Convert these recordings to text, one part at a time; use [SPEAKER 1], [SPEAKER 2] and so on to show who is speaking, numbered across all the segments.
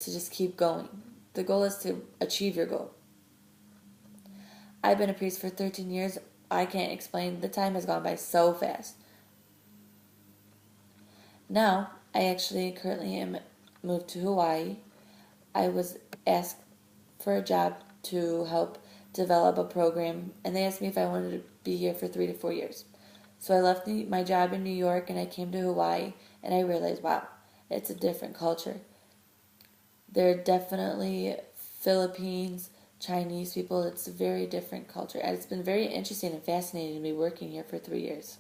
[SPEAKER 1] to just keep going. The goal is to achieve your goal. I've been a priest for 13 years. I can't explain. The time has gone by so fast. Now, I actually currently am moved to Hawaii. I was asked for a job to help develop a program, and they asked me if I wanted to be here for 3 to 4 years. So I left my job in New York and I came to Hawaii, and I realized, wow, it's a different culture. There are definitely Philippines, Chinese people. It's a very different culture, and it's been very interesting and fascinating to be working here for 3 years.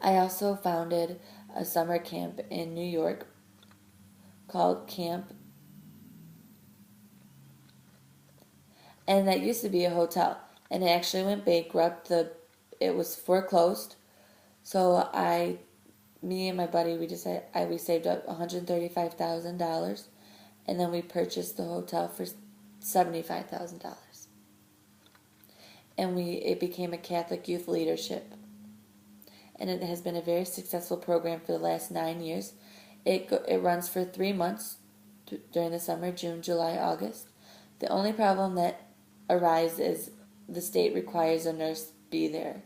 [SPEAKER 1] I also founded a summer camp in New York called Camp, and that used to be a hotel, and it actually went bankrupt. It was foreclosed, so me and my buddy, we saved up $135,000, and then we purchased the hotel for $75,000, and it became a Catholic youth leadership, and it has been a very successful program for the last 9 years. It runs for 3 months during the summer, June, July, August. The only problem that arises is the state requires a nurse be there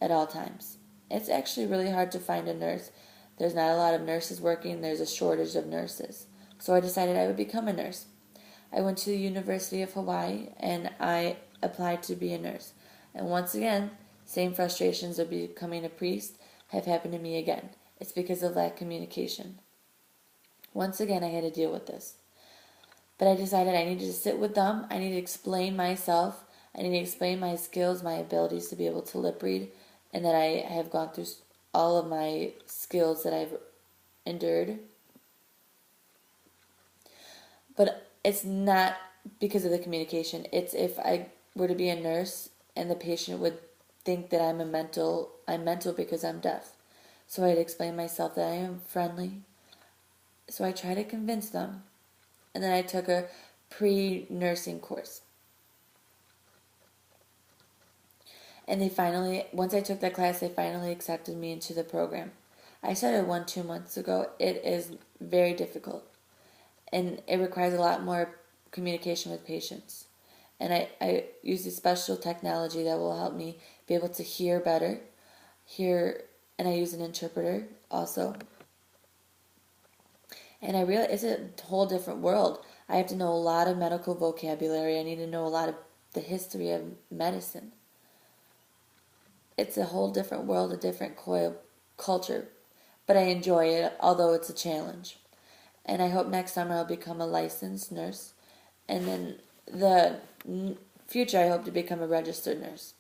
[SPEAKER 1] at all times. It's actually really hard to find a nurse. There's not a lot of nurses working. There's a shortage of nurses. So I decided I would become a nurse. I went to the University of Hawaii and I applied to be a nurse. And once again, same frustrations of becoming a priest have happened to me again. It's because of lack of communication. Once again, I had to deal with this. But I decided I needed to sit with them. I needed to explain myself. I needed to explain my skills, my abilities to be able to lip read, and that I have gone through all of my skills that I've endured. But it's not because of the communication. It's if I were to be a nurse and the patient would think that I'm mental because I'm deaf. So I'd explain myself that I am friendly. So I try to convince them. And then I took a pre-nursing course. And once I took that class, they finally accepted me into the program. I started 2 months ago. It is very difficult. And it requires a lot more communication with patients. And I use a special technology that will help me be able to hear better. And I use an interpreter also. And I realize it's a whole different world. I have to know a lot of medical vocabulary. I need to know a lot of the history of medicine. It's a whole different world, a different culture. But I enjoy it, although it's a challenge. And I hope next summer I'll become a licensed nurse. And then the future, I hope to become a registered nurse.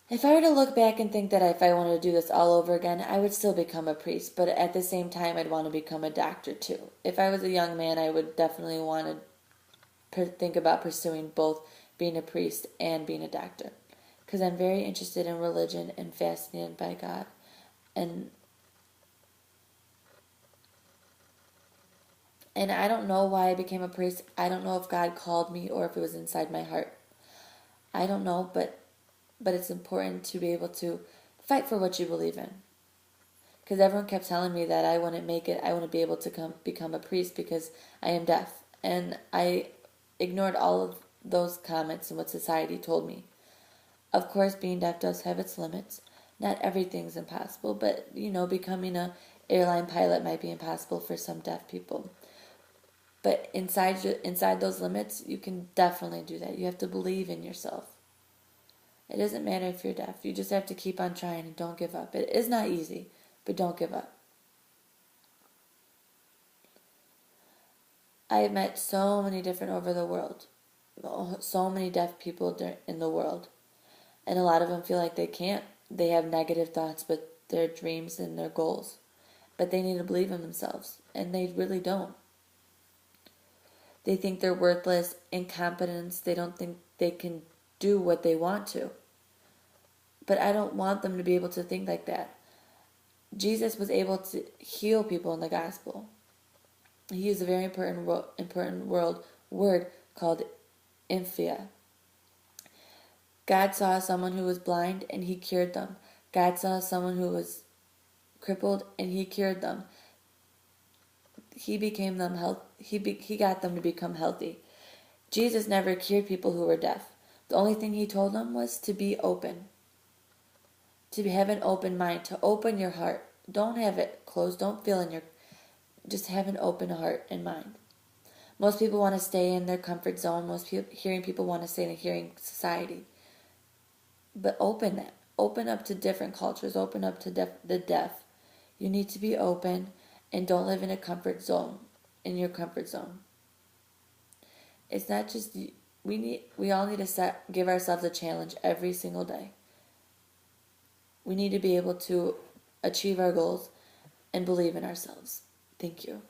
[SPEAKER 1] If I were to look back and think that if I wanted to do this all over again, I would still become a priest, but at the same time, I'd want to become a doctor too. If I was a young man, I would definitely want to think about pursuing both being a priest and being a doctor, because I'm very interested in religion and fascinated by God. And I don't know why I became a priest. I don't know if God called me or if it was inside my heart. I don't know, but it's important to be able to fight for what you believe in. Because everyone kept telling me that I wouldn't make it, I wouldn't be able to become a priest because I am deaf. And I ignored all of those comments and what society told me. Of course, being deaf does have its limits. Not everything's impossible, but, becoming an airline pilot might be impossible for some deaf people. But inside those limits, you can definitely do that. You have to believe in yourself. It doesn't matter if you're deaf. You just have to keep on trying and don't give up. It is not easy, but don't give up. I have met so many different so many deaf people in the world. And a lot of them feel like they can't. They have negative thoughts with their dreams and their goals. But they need to believe in themselves. And they really don't. They think they're worthless, incompetent. They don't think they can do what they want to. But I don't want them to be able to think like that. Jesus was able to heal people in the gospel. He used a very important word called infia. God saw someone who was blind and he cured them. God saw someone who was crippled, and he cured them. He became them health. He got them to become healthy. Jesus never cured people who were deaf. The only thing he told them was to be open, to have an open mind, to open your heart. Don't have it closed. Don't feel in your. Just have an open heart and mind. Most people want to stay in their comfort zone. Most hearing people want to stay in a hearing society. But open that. Open up to different cultures. Open up to the deaf. You need to be open and don't live in a comfort zone. In your comfort zone. It's not just we all need to give ourselves a challenge every single day. We need to be able to achieve our goals and believe in ourselves. Thank you.